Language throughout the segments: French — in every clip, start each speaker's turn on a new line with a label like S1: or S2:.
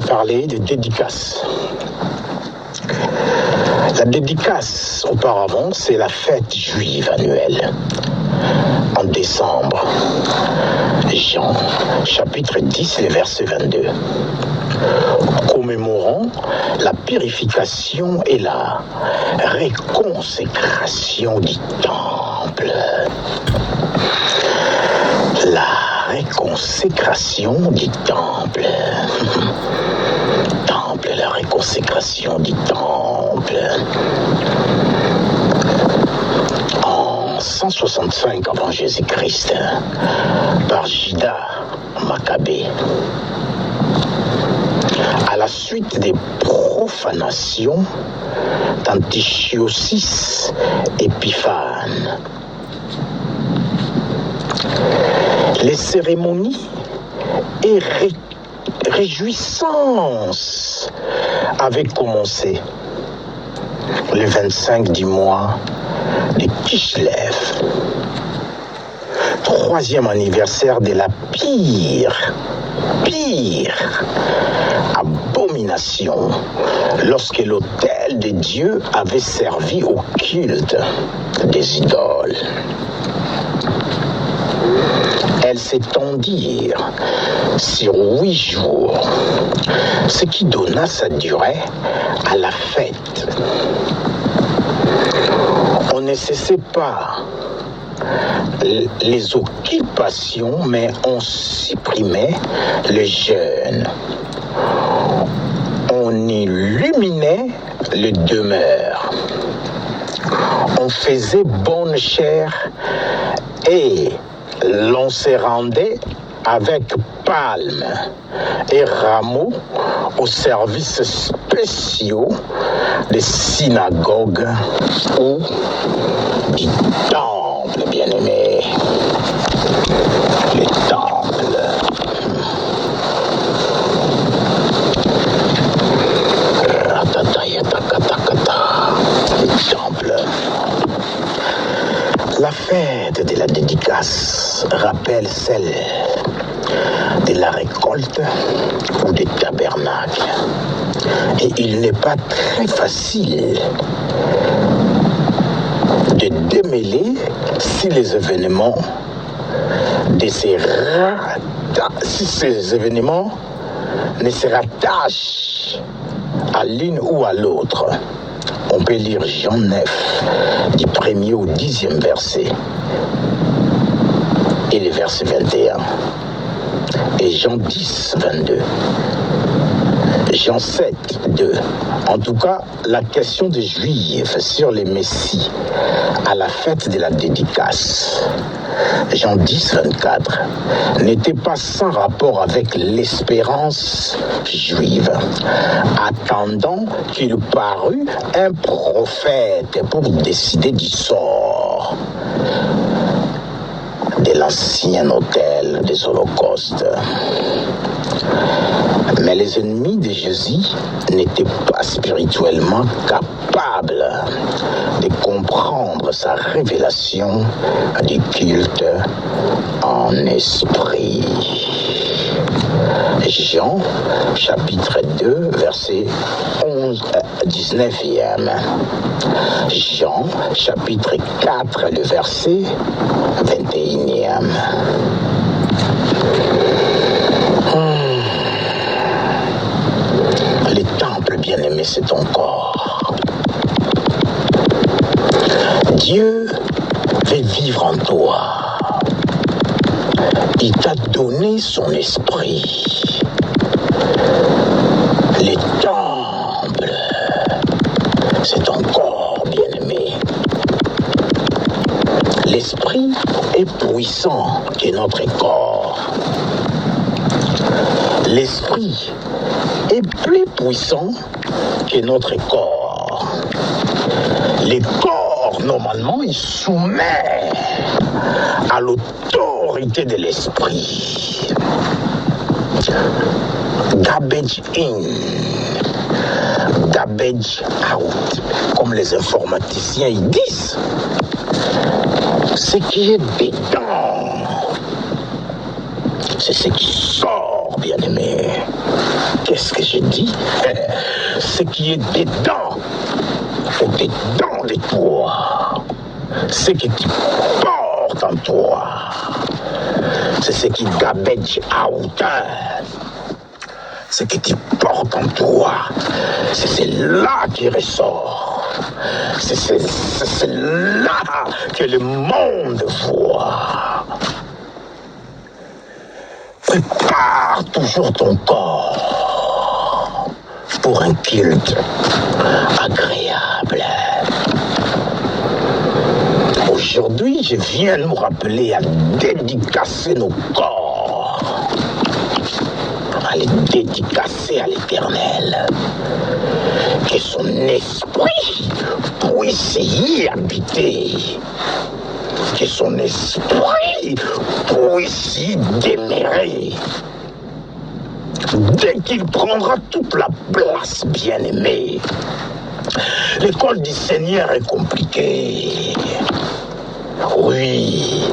S1: parler de dédicace. La dédicace, auparavant, c'est la fête juive annuelle. En décembre, Jean, chapitre 10, le verset 22. Commémorant la purification et la réconsécration du temple. La réconsécration du temple. La réconsécration du temple. En 165 avant Jésus-Christ, par Judas Maccabée, à la suite des profanations d'Antiochus Épiphane, les cérémonies et réjouissances avaient commencé le 25 du mois de Kislev, 3e anniversaire de la pire abomination, lorsque l'autel de Dieu avait servi au culte des idoles. Elles s'étendirent sur 8 jours, ce qui donna sa durée à la fête. On ne cessait pas les occupations, mais on supprimait le jeûne. On illuminait les demeures. On faisait bonne chère et l'on se rendait avec palmes et rameaux aux services spéciaux des synagogues ou du temple, bien-aimé. Le temple. Le temple. La fête de la dédicace rappelle celle de la récolte ou des tabernacles. Et il n'est pas très facile de démêler si ces événements ne se rattachent à l'une ou à l'autre. On peut lire Jean 9, du 1er au 10e verset, et le verset 21, et Jean 10, 22, Jean 7, 2. En tout cas, la question des Juifs sur les Messies à la fête de la dédicace, Jean 10, 24, n'était pas sans rapport avec l'espérance juive, attendant qu'il parût un prophète pour décider du sort de l'ancien autel des holocaustes. Mais les ennemis de Jésus n'étaient pas spirituellement capables de comprendre sa révélation du culte en esprit. Jean, chapitre 2, verset 19e. Jean, chapitre 4, le verset 21e. Le temple bien-aimé, c'est ton corps. Dieu veut vivre en toi. Il t'a donné son esprit. Le temple, c'est ton corps bien-aimé. L'esprit est puissant que notre corps. L'esprit est plus puissant que notre corps. Le corps, normalement, il soumet à l'autorité de l'esprit. Garbage in, garbage out, comme les informaticiens ils disent. Ce qui est dedans, c'est ce qui sort bien-aimé. Qu'est-ce que j'ai dit? Ce qui est dedans, au-dedans de toi, ce que tu portes en toi, c'est ce qui gabège à hauteur. Ce que tu portes en toi, c'est là qui ressort. C'est là que le monde voit. Prépare toujours ton corps pour un culte agréable. Aujourd'hui, je viens nous rappeler à dédicacer nos corps, à les dédicacer à l'Éternel. Que son esprit puisse y habiter. Que son esprit puisse y demeurer. Dès qu'il prendra toute la place, bien-aimé, l'école du Seigneur est compliquée. Oui,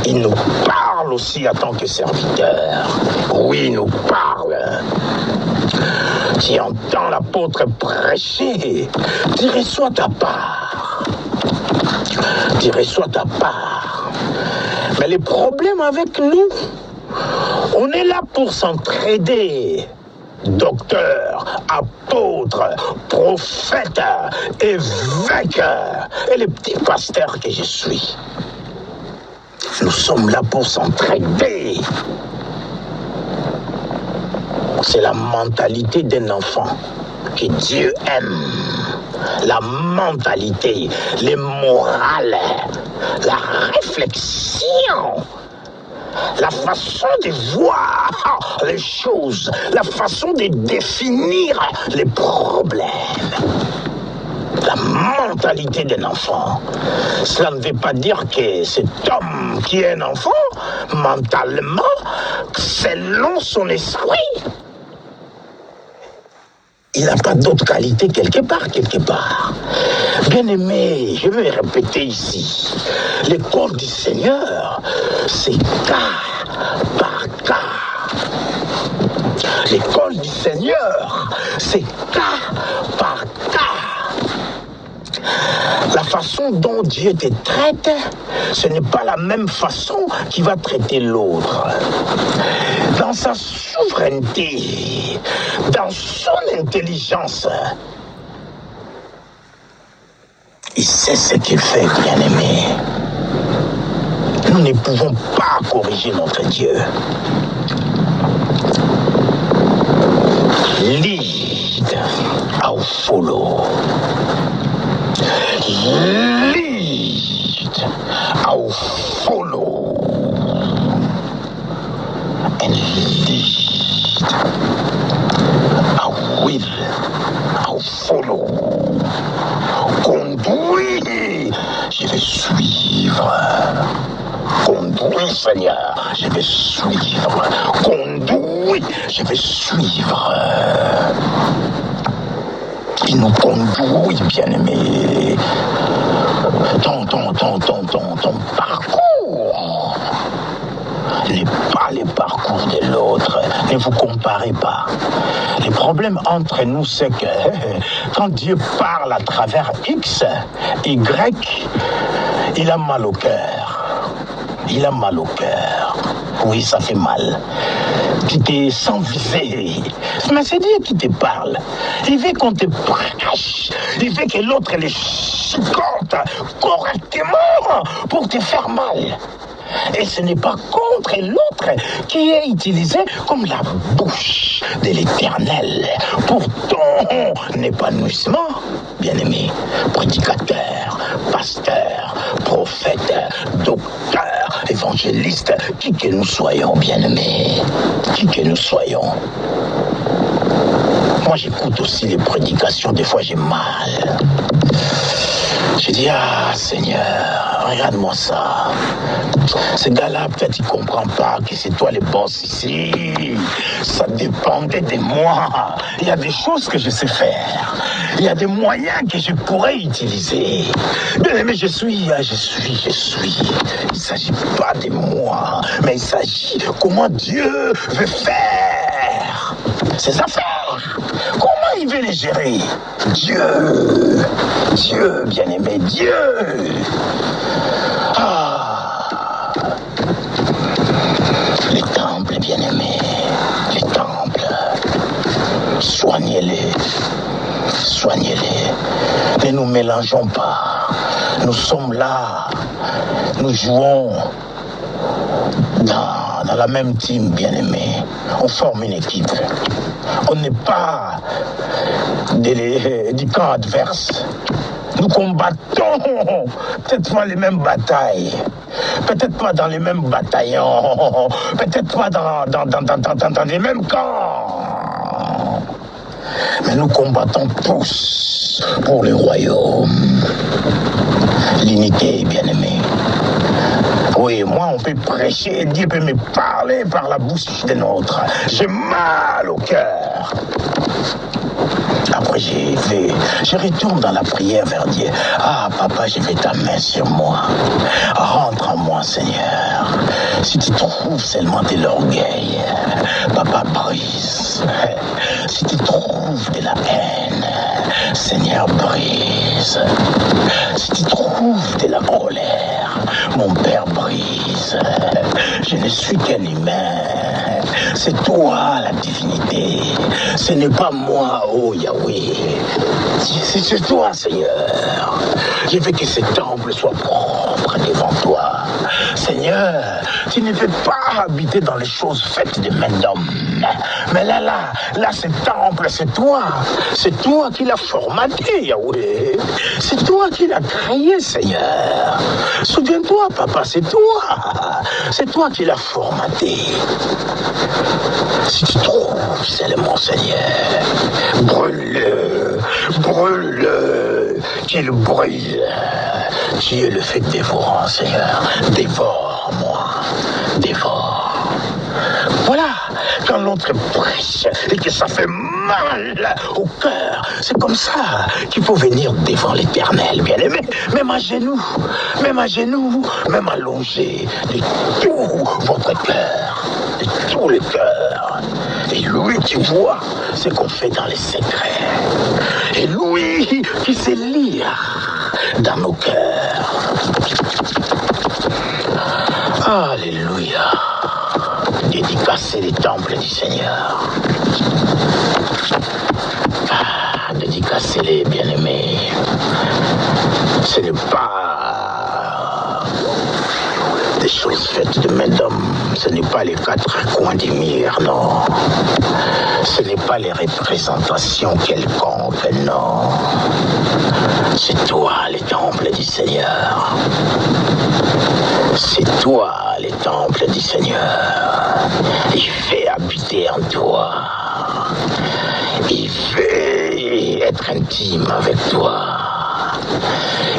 S1: il nous parle aussi en tant que serviteur. Oui, il nous parle. Tu entends l'apôtre prêcher, tu reçois ta part. Tu reçois ta part. Mais le problème avec nous, on est là pour s'entraider. Docteur, apôtre, prophète, évêque et les petits pasteurs que je suis. Nous sommes là pour s'entraider. C'est la mentalité d'un enfant que Dieu aime. La mentalité, les morales, la réflexion, la façon de voir les choses, la façon de définir les problèmes. La mentalité d'un enfant. Cela ne veut pas dire que cet homme qui est un enfant, mentalement, selon son esprit, il n'a pas d'autre qualité quelque part. Bien-aimé, je vais répéter ici, l'école du Seigneur, c'est cas par cas. L'école du Seigneur, c'est cas par cas. La façon dont Dieu te traite, ce n'est pas la même façon qu'il va traiter l'autre. Dans sa souveraineté, dans son intelligence, il sait ce qu'il fait, bien-aimé. Nous ne pouvons pas corriger notre Dieu. Lead or follow. Lead or follow. And lead or will or follow. Conduis, je vais suivre. Conduis, Seigneur, je vais suivre. Conduis, je vais suivre. Il nous conduit, bien-aimé. Ton parcours n'est pas le parcours de l'autre. Ne vous comparez pas. Le problème entre nous, c'est que quand Dieu parle à travers X, Y, il a mal au cœur. Il a mal au cœur. Oui, ça fait mal. Tu t'es sans viser. Mais c'est Dieu qui te parle. Il veut qu'on te prêche. Il veut que l'autre les chicote correctement pour te faire mal. Et ce n'est pas contre l'autre qui est utilisé comme la bouche de l'Éternel pour ton épanouissement, bien-aimé, prédicateur, pasteur, prophète, docteur, évangéliste, qui que nous soyons, bien-aimés, qui que nous soyons. Moi, j'écoute aussi les prédications, des fois j'ai mal. Je dis, ah Seigneur, regarde-moi ça. Ce gars-là, peut-être il ne comprend pas que c'est toi le boss ici. Ça dépendait de moi. Il y a des choses que je sais faire. Il y a des moyens que je pourrais utiliser. Mais je suis. Il ne s'agit pas de moi, mais il s'agit comment Dieu veut faire. ses affaires. Comment il veut les gérer? Dieu, bien-aimé, Dieu. Ah, les temples, bien-aimés, les temples. Soignez-les. Ne nous mélangeons pas. Nous sommes là. Nous jouons dans la même team, bien-aimé. On forme une équipe. On n'est pas du camp adverse. Nous combattons peut-être pas les mêmes batailles, peut-être pas dans les mêmes bataillons, peut-être pas dans les mêmes camps. Mais nous combattons tous pour le royaume. L'unité, bien-aimé. Oui, moi, on peut prêcher, Dieu peut me parler par la bouche des nôtres. J'ai mal au cœur. Après, je retourne dans la prière vers Dieu. Ah, papa, je vais ta main sur moi. Rentre en moi, Seigneur. Si tu trouves seulement de l'orgueil, papa, brise. Si tu trouves de la haine, Seigneur, brise. Si tu trouves de la colère, mon Père, brise. Je ne suis qu'un humain. C'est toi la divinité. Ce n'est pas moi, oh Yahweh. C'est toi, Seigneur. Je veux que ce temple soit propre devant toi. Seigneur, tu ne veux pas habiter dans les choses faites de main d'homme. Mais là, ce temple, c'est toi. C'est toi qui l'as formaté, Yahweh. C'est toi qui l'as créé, Seigneur. Souviens-toi, papa, c'est toi. C'est toi qui l'as formaté. Si tu trouves seulement, Seigneur, brûle-le, qu'il brûle. Tu es le fait dévorant, Seigneur. Dévore-moi, dévore. Voilà, quand l'autre prêche et que ça fait mal au cœur, c'est comme ça qu'il faut venir devant l'Éternel, bien-aimé. Même à genoux, même allongé de tout votre cœur, de tout le cœur. Et lui qui voit ce qu'on fait dans les secrets. Et lui qui sait lire dans nos cœurs. Alléluia. Dédicacer les temples du Seigneur. Dédicacer-les, bien-aimés. Ce n'est pas des choses faites de main d'homme. Ce n'est pas les quatre coins du mur, non. Ce n'est pas les représentations quelconques, non. C'est toi, les temples du Seigneur. C'est toi, les temples du Seigneur. Il fait habiter en toi. Il veut être intime avec toi.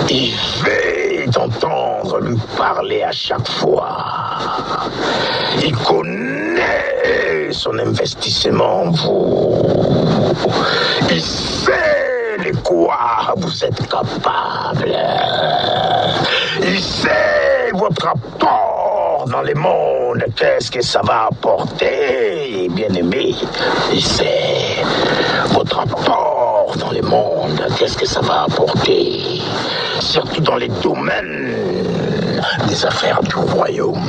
S1: Il veut t'entendre lui parler à chaque fois. Il connaît son investissement en vous. Il sait de quoi vous êtes capable. Il sait votre apport dans le monde. Qu'est-ce que ça va apporter, bien-aimé? Il sait votre apport dans le monde. Qu'est-ce que ça va apporter? Surtout dans les domaines des affaires du royaume.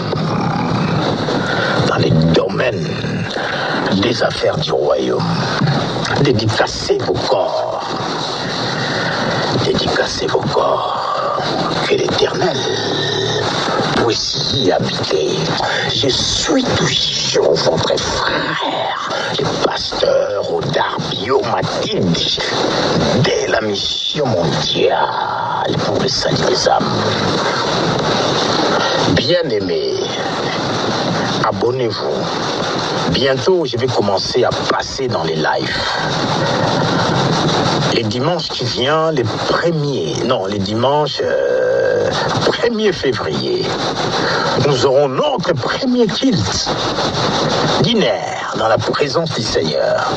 S1: Dans les domaines des affaires du royaume. Dédicacez vos corps. Dédicacez vos corps. Que l'Éternel puisse y habiter. Je suis toujours votre frère, le pasteur Odar Biomatide, de la mission mondiale pour le salut des âmes. Bien-aimés, abonnez-vous. Bientôt, je vais commencer à passer dans les lives. Les dimanches qui viennent, les dimanches 1er février, nous aurons notre premier culte dînaire dans la présence du Seigneur.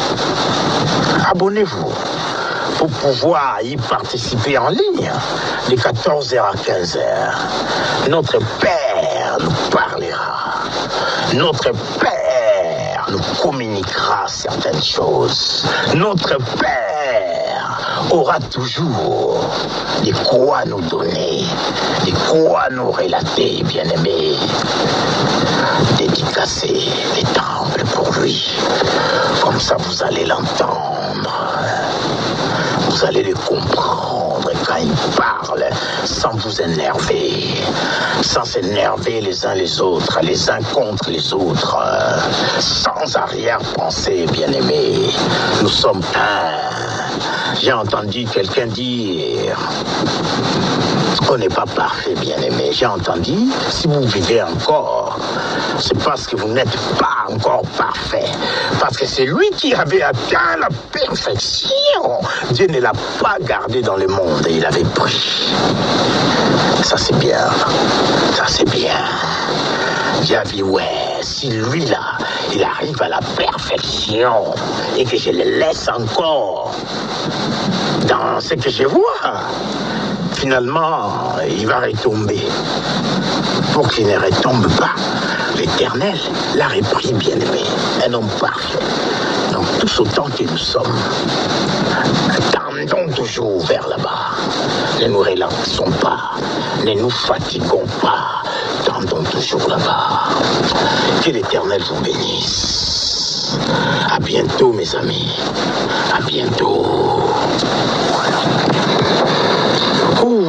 S1: Abonnez-vous pour pouvoir y participer en ligne de 14h à 15h. Notre Père nous parlera. Notre Père nous communiquera certaines choses. Notre Père aura toujours de quoi nous donner, de quoi nous relater, bien-aimés. Dédicacer les temples pour lui. Comme ça, vous allez l'entendre. Vous allez le comprendre quand il parle, sans vous énerver, sans s'énerver les uns les autres, les uns contre les autres, sans arrière-pensée, bien-aimés. Nous sommes un. J'ai entendu quelqu'un dire, on n'est pas parfait, bien-aimé. J'ai entendu, si vous vivez encore, c'est parce que vous n'êtes pas encore parfait. Parce que c'est lui qui avait atteint la perfection. Dieu ne l'a pas gardé dans le monde et il avait pris. Ça c'est bien. Ça c'est bien. J'ai dit, ouais, si lui-là, il arrive à la perfection et que je le laisse encore dans ce que je vois, finalement, il va retomber. Pour qu'il ne retombe pas, l'Éternel l'a repris, bien-aimé, un homme parfait. Donc, tous autant que nous sommes, tendons toujours vers là-bas. Ne nous relaxons pas, ne nous fatiguons pas, tendons toujours là-bas. Que l'Éternel vous bénisse. À bientôt, mes amis. À bientôt. Ouh,